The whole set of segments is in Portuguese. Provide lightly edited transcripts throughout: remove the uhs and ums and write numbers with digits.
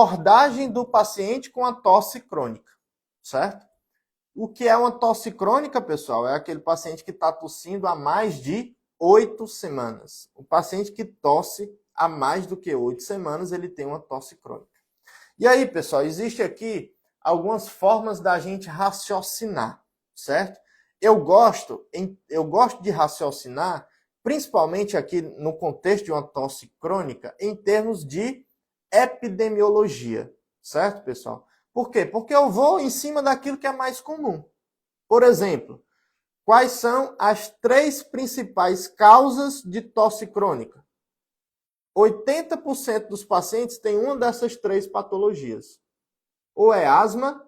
abordagem do paciente com a tosse crônica, certo? O que é uma tosse crônica, pessoal? É aquele paciente que está tossindo há mais de 8 semanas. O paciente que tosse há mais do que 8 semanas, ele tem uma tosse crônica. E aí, pessoal, existe aqui algumas formas da gente raciocinar, certo? Eu gosto de raciocinar, principalmente aqui no contexto de uma tosse crônica, em termos de epidemiologia, certo, pessoal? Por quê? Porque eu vou em cima daquilo que é mais comum. Por exemplo, quais são as 3 principais causas de tosse crônica? 80% dos pacientes têm uma dessas 3 patologias. Ou é asma,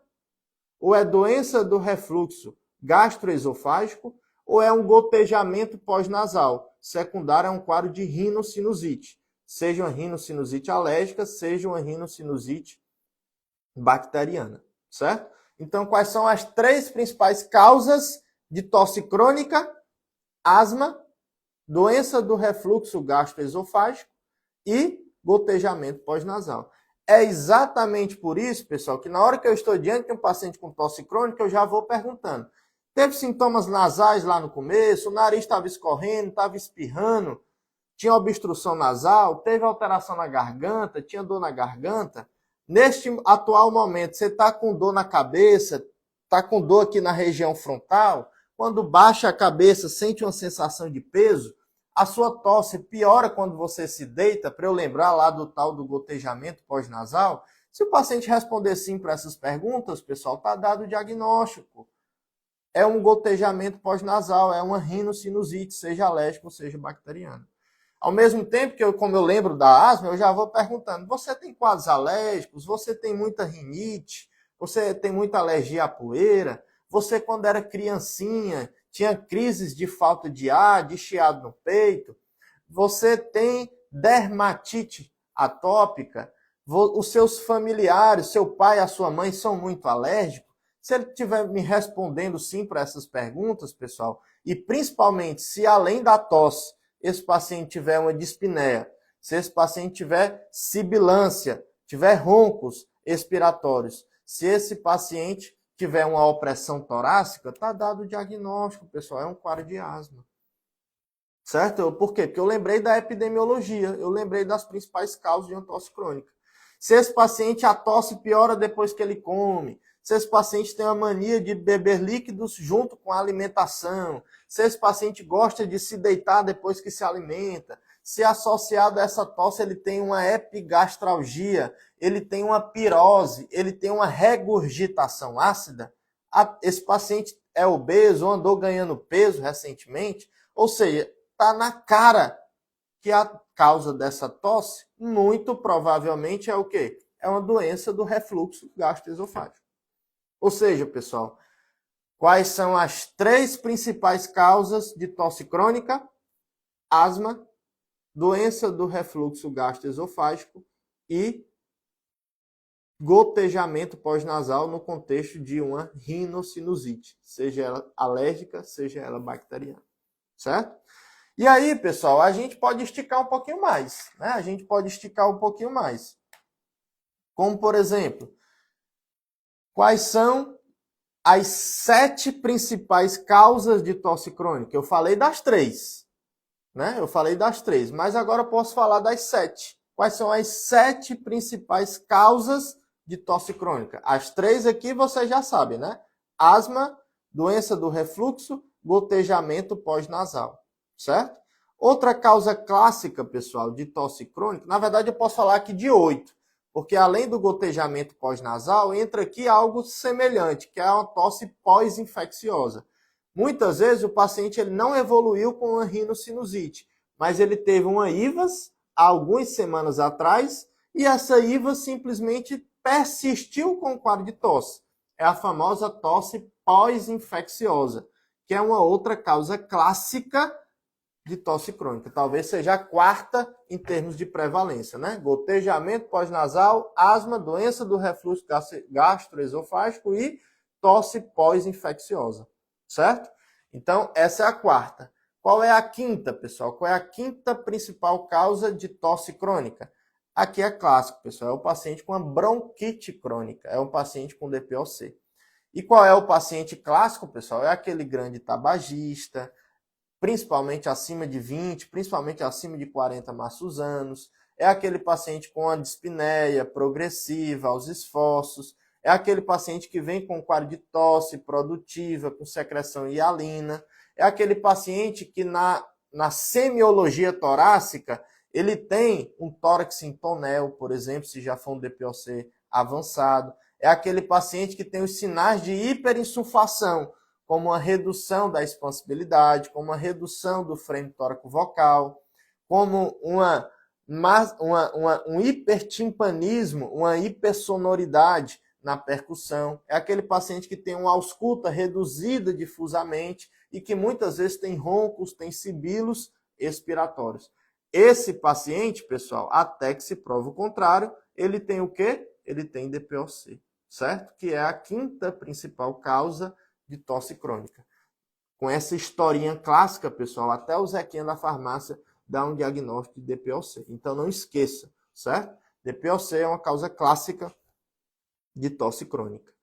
ou é doença do refluxo gastroesofágico, ou é um gotejamento pós-nasal, secundário a um quadro de rinocinusite, seja uma rinocinusite alérgica, seja uma rinocinusite bacteriana, certo? Então, quais são as 3 principais causas de tosse crônica? Asma, doença do refluxo gastroesofágico e gotejamento pós-nasal. É exatamente por isso, pessoal, que na hora que eu estou diante de um paciente com tosse crônica, eu já vou perguntando. Teve sintomas nasais lá no começo? O nariz estava escorrendo, estava espirrando? Tinha obstrução nasal? Teve alteração na garganta? Tinha dor na garganta? Neste atual momento, você está com dor na cabeça? Está com dor aqui na região frontal? Quando baixa a cabeça, sente uma sensação de peso? A sua tosse piora quando você se deita, para eu lembrar lá do tal do gotejamento pós-nasal? Se o paciente responder sim para essas perguntas, pessoal, está dado o diagnóstico. É um gotejamento pós-nasal, é uma rinocinusite, seja alérgica ou seja bacteriana. Ao mesmo tempo que, como eu lembro da asma, eu já vou perguntando, você tem quadros alérgicos? Você tem muita rinite? Você tem muita alergia à poeira? Você, quando era criancinha, tinha crises de falta de ar, de chiado no peito? Você tem dermatite atópica? Os seus familiares, seu pai e a sua mãe são muito alérgicos? Se ele estiver me respondendo sim para essas perguntas, pessoal, e principalmente se além da tosse, esse paciente tiver uma dispneia, se esse paciente tiver sibilância, tiver roncos expiratórios, se esse paciente tiver uma opressão torácica, está dado o diagnóstico, pessoal, é um quadro de asma. Certo? Por quê? Porque eu lembrei da epidemiologia, eu lembrei das principais causas de uma tosse crônica. Se esse paciente, a tosse piora depois que ele come, se esse paciente tem uma mania de beber líquidos junto com a alimentação, se esse paciente gosta de se deitar depois que se alimenta, se associado a essa tosse ele tem uma epigastralgia, ele tem uma pirose, ele tem uma regurgitação ácida, esse paciente é obeso ou andou ganhando peso recentemente, ou seja, está na cara que a causa dessa tosse, muito provavelmente, é o quê? É uma doença do refluxo gastroesofágico. Ou seja, pessoal, quais são as 3 principais causas de tosse crônica? Asma, doença do refluxo gastroesofágico e gotejamento pós-nasal no contexto de uma rinocinusite, seja ela alérgica, seja ela bacteriana, certo? E aí, pessoal, a gente pode esticar um pouquinho mais, né? A gente pode esticar um pouquinho mais. Como, por exemplo, quais são as 7 principais causas de tosse crônica? Eu falei das 3, né? Eu falei das 3, mas agora eu posso falar das 7. Quais são as 7 principais causas de tosse crônica? As 3 aqui você já sabe, né? Asma, doença do refluxo, gotejamento pós-nasal, certo? Outra causa clássica, pessoal, de tosse crônica, na verdade eu posso falar aqui de 8, porque além do gotejamento pós-nasal, entra aqui algo semelhante, que é uma tosse pós-infecciosa. Muitas vezes o paciente ele não evoluiu com uma rinocinusite, mas ele teve uma IVAS há algumas semanas atrás e essa IVAS simplesmente persistiu com o quadro de tosse. É a famosa tosse pós-infecciosa, que é uma outra causa clássica de tosse crônica. Talvez seja a 4ª em termos de prevalência, né? Gotejamento pós-nasal, asma, doença do refluxo gastroesofágico e tosse pós-infecciosa, certo? Então, essa é a 4ª. Qual é a 5ª, pessoal? Qual é a 5ª principal causa de tosse crônica? Aqui é clássico, pessoal, é o paciente com a bronquite crônica, é um paciente com DPOC. E qual é o paciente clássico, pessoal? É aquele grande tabagista, principalmente acima de 20, principalmente acima de 40 maços anos. É aquele paciente com a dispneia progressiva aos esforços. É aquele paciente que vem com quadro de tosse produtiva, com secreção hialina. É aquele paciente que na semiologia torácica, ele tem um tórax em tonel, por exemplo, se já for um DPOC avançado. É aquele paciente que tem os sinais de hiperinsuflação, como uma redução da expansibilidade, como uma redução do frame tóraco-vocal, como um hipertimpanismo, uma hipersonoridade na percussão. É aquele paciente que tem uma ausculta reduzida difusamente e que muitas vezes tem roncos, tem sibilos expiratórios. Esse paciente, pessoal, até que se prova o contrário, ele tem o quê? Ele tem DPOC, certo? Que é a quinta principal causa de tosse crônica. Com essa historinha clássica, pessoal, até o Zequinha da farmácia dá um diagnóstico de DPOC. Então não esqueça, certo? DPOC é uma causa clássica de tosse crônica.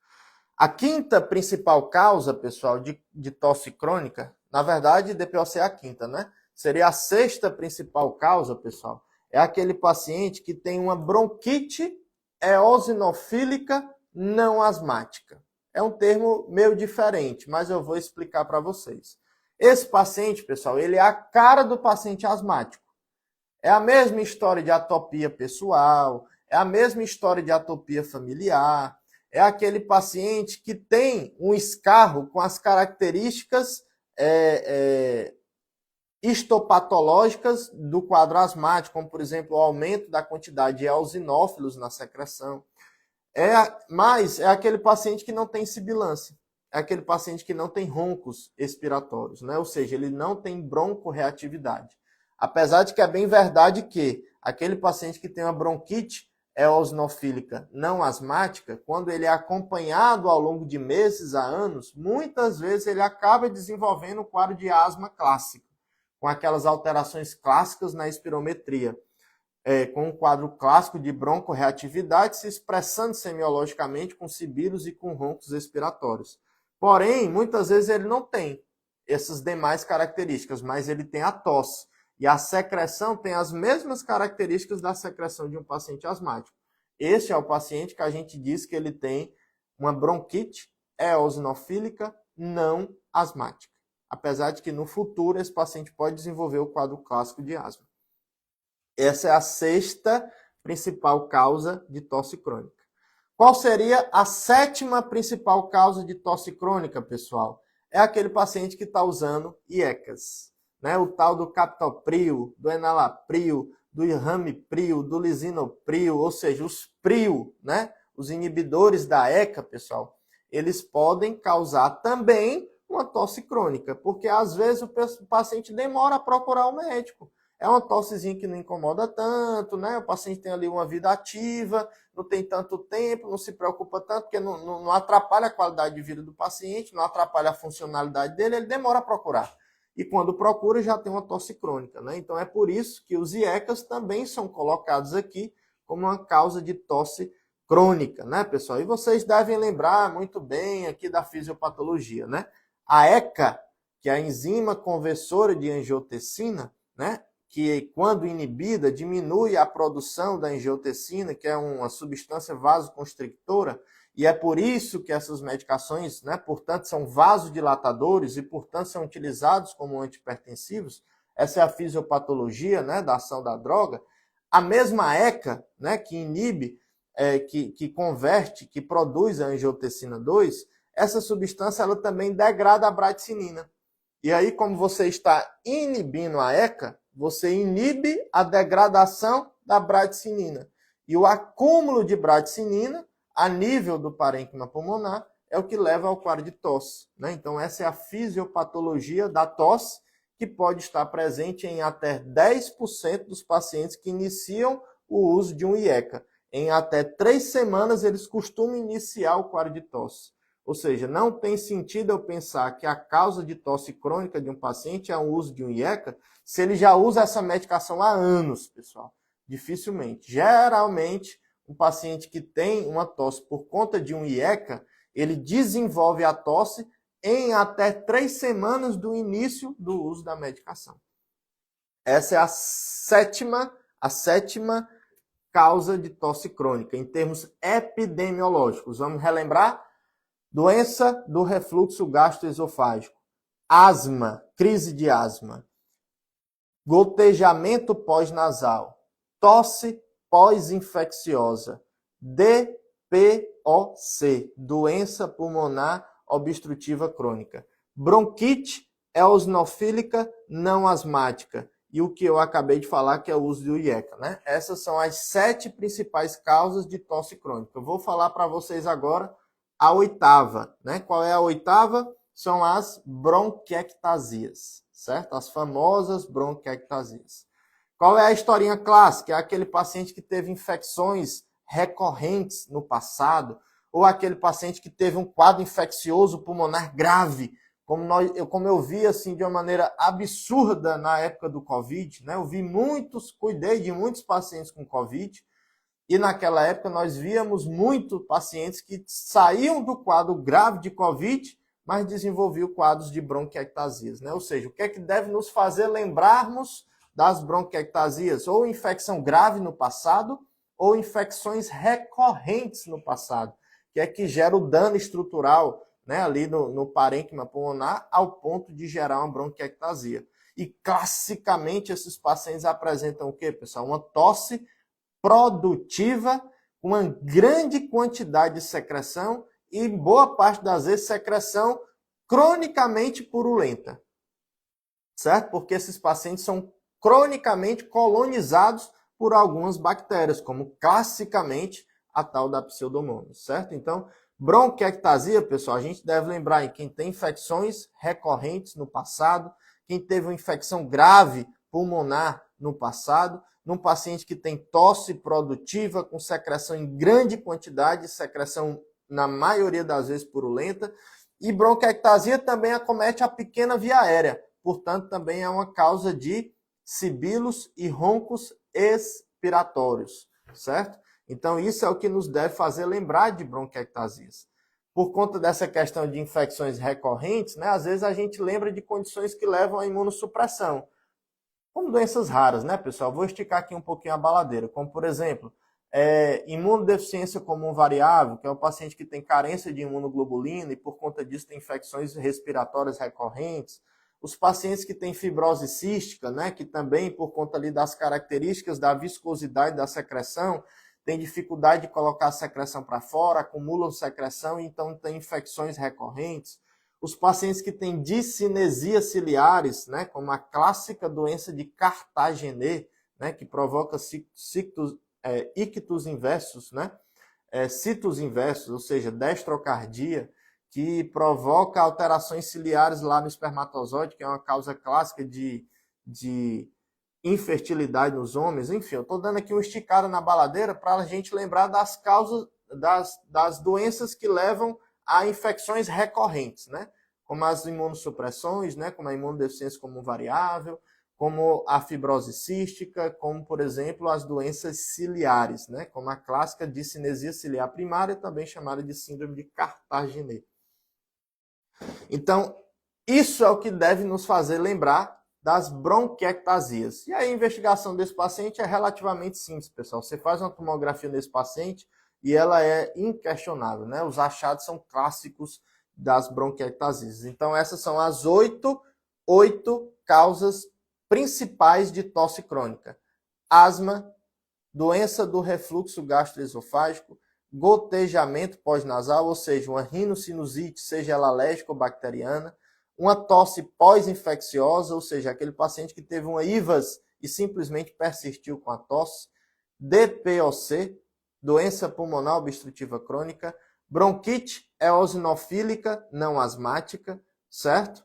A quinta principal causa, pessoal, de tosse crônica, na verdade, DPOC é a quinta, né? Seria a sexta principal causa, pessoal, é aquele paciente que tem uma bronquite eosinofílica não asmática. É um termo meio diferente, mas eu vou explicar para vocês. Esse paciente, pessoal, ele é a cara do paciente asmático. É a mesma história de atopia pessoal, é a mesma história de atopia familiar, é aquele paciente que tem um escarro com as características histopatológicas do quadro asmático, como, por exemplo, o aumento da quantidade de eosinófilos na secreção. Mas é aquele paciente que não tem sibilância, é aquele paciente que não tem roncos expiratórios, né? Ou seja, ele não tem broncorreatividade. Apesar de que é bem verdade que aquele paciente que tem uma bronquite eosinofílica não asmática, quando ele é acompanhado ao longo de meses a anos, muitas vezes ele acaba desenvolvendo um quadro de asma clássico, com aquelas alterações clássicas na espirometria. Com um quadro clássico de broncorreatividade se expressando semiologicamente com sibilos e com roncos expiratórios. Porém, muitas vezes ele não tem essas demais características, mas ele tem a tosse. E a secreção tem as mesmas características da secreção de um paciente asmático. Este é o paciente que a gente diz que ele tem uma bronquite eosinofílica não asmática. Apesar de que no futuro esse paciente pode desenvolver o quadro clássico de asma. Essa é a sexta principal causa de tosse crônica. Qual seria a sétima principal causa de tosse crônica, pessoal? É aquele paciente que está usando IECAS, né? O tal do captopril, do enalapril, do ramipril, do lisinopril, ou seja, os pril, né? Os inibidores da ECA, pessoal, eles podem causar também uma tosse crônica, porque às vezes o paciente demora a procurar o médico. É uma tossezinha que não incomoda tanto, né? O paciente tem ali uma vida ativa, não tem tanto tempo, não se preocupa tanto, porque não atrapalha a qualidade de vida do paciente, não atrapalha a funcionalidade dele, ele demora a procurar. E quando procura, já tem uma tosse crônica, né? Então é por isso que os IECAS também são colocados aqui como uma causa de tosse crônica, né, pessoal? E vocês devem lembrar muito bem aqui da fisiopatologia, né? A ECA, que é a enzima conversora de angiotensina, né? Que quando inibida, diminui a produção da angiotensina, que é uma substância vasoconstrictora, e é por isso que essas medicações, né, portanto, são vasodilatadores e, portanto, são utilizados como antihipertensivos. Essa é a fisiopatologia, né, da ação da droga. A mesma ECA, né, que inibe, que converte, que produz a angiotensina 2, essa substância ela também degrada a bradicinina. E aí, como você está inibindo a ECA, você inibe a degradação da bradicinina. E o acúmulo de bradicinina a nível do parênquima pulmonar é o que leva ao quadro de tosse, né? Então, essa é a fisiopatologia da tosse, que pode estar presente em até 10% dos pacientes que iniciam o uso de um IECA. Em até 3 semanas, eles costumam iniciar o quadro de tosse. Ou seja, não tem sentido eu pensar que a causa de tosse crônica de um paciente é o uso de um IECA se ele já usa essa medicação há anos, pessoal. Dificilmente. Geralmente, um paciente que tem uma tosse por conta de um IECA, ele desenvolve a tosse em até 3 semanas do início do uso da medicação. Essa é a sétima causa de tosse crônica, em termos epidemiológicos. Vamos relembrar? Doença do refluxo gastroesofágico, asma, crise de asma, gotejamento pós-nasal, tosse pós-infecciosa, DPOC, doença pulmonar obstrutiva crônica, bronquite eosinofílica não asmática, e o que eu acabei de falar, que é o uso do IECA, né? Essas são as 7 principais causas de tosse crônica. Eu vou falar para vocês agora a 8ª, né? Qual é a 8ª? São as bronquiectasias, certo? As famosas bronquiectasias. Qual é a historinha clássica? É aquele paciente que teve infecções recorrentes no passado, ou aquele paciente que teve um quadro infeccioso pulmonar grave, como eu vi assim de uma maneira absurda na época do Covid, né? Cuidei de muitos pacientes com Covid, e naquela época nós víamos muitos pacientes que saíam do quadro grave de Covid, mas desenvolviam quadros de bronquiectasias, né? Ou seja, o que é que deve nos fazer lembrarmos das bronquiectasias? Ou infecção grave no passado, ou infecções recorrentes no passado, que é que gera o dano estrutural, né, ali no parênquima pulmonar, ao ponto de gerar uma bronquiectasia. E classicamente esses pacientes apresentam o quê, pessoal? Uma tosse produtiva, uma grande quantidade de secreção e boa parte das vezes secreção cronicamente purulenta, certo? Porque esses pacientes são cronicamente colonizados por algumas bactérias, como classicamente a tal da Pseudomonas, certo? Então, bronquiectasia, pessoal, a gente deve lembrar em quem tem infecções recorrentes no passado, quem teve uma infecção grave pulmonar no passado, num paciente que tem tosse produtiva com secreção em grande quantidade, secreção na maioria das vezes purulenta, e bronquiectasia também acomete a pequena via aérea, portanto também é uma causa de sibilos e roncos expiratórios, certo? Então isso é o que nos deve fazer lembrar de bronquiectasias. Por conta dessa questão de infecções recorrentes, né, às vezes a gente lembra de condições que levam à imunossupressão, como doenças raras, né, pessoal? Vou esticar aqui um pouquinho a baladeira, como, por exemplo, imunodeficiência comum variável, que é o paciente que tem carência de imunoglobulina e, por conta disso, tem infecções respiratórias recorrentes. Os pacientes que têm fibrose cística, né, que também, por conta ali das características da viscosidade da secreção, tem dificuldade de colocar a secreção para fora, acumulam secreção e então tem infecções recorrentes. Os pacientes que têm discinesia ciliares, né, como a clássica doença de Cartagenet, né, que provoca ictus inversos, né, citos inversos, ou seja, destrocardia, que provoca alterações ciliares lá no espermatozoide, que é uma causa clássica de infertilidade nos homens. Enfim, eu estou dando aqui uma esticada na baladeira para a gente lembrar das causas das doenças que levam a infecções recorrentes, né? Como as imunossupressões, né? Como a imunodeficiência comum variável, como a fibrose cística, como, por exemplo, as doenças ciliares, né? Como a clássica discinesia ciliar primária, também chamada de síndrome de Cartagenet. Então, isso é o que deve nos fazer lembrar das bronquiectasias. E a investigação desse paciente é relativamente simples, pessoal. Você faz uma tomografia nesse paciente e ela é inquestionável, né? Os achados são clássicos das bronquiectasias. Então, essas são as oito causas principais de tosse crônica: asma, doença do refluxo gastroesofágico, gotejamento pós-nasal, ou seja, uma rinocinusite, seja ela alérgica ou bacteriana, uma tosse pós-infecciosa, ou seja, aquele paciente que teve uma IVAS e simplesmente persistiu com a tosse, DPOC, doença pulmonar obstrutiva crônica, bronquite eosinofílica não asmática, certo?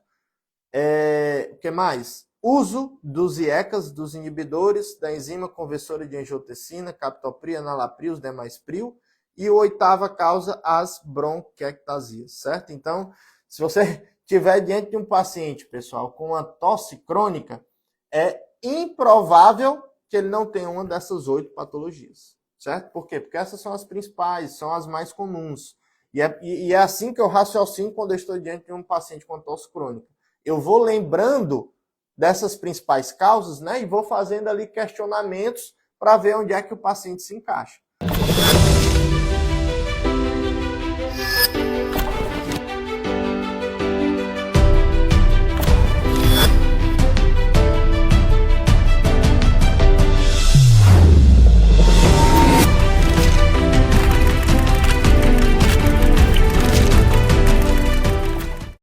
O que mais? Uso dos IECAs, dos inibidores da enzima conversora de angiotensina, captopril, enalapril, os demais pril. E a oitava causa, as bronquiectasias, certo? Então, se você estiver diante de um paciente, pessoal, com uma tosse crônica, é improvável que ele não tenha uma dessas 8 patologias, certo? Por quê? Porque essas são as principais, são as mais comuns. E é assim que eu raciocino quando eu estou diante de um paciente com tosse crônica. Eu vou lembrando dessas principais causas, né? E vou fazendo ali questionamentos para ver onde é que o paciente se encaixa.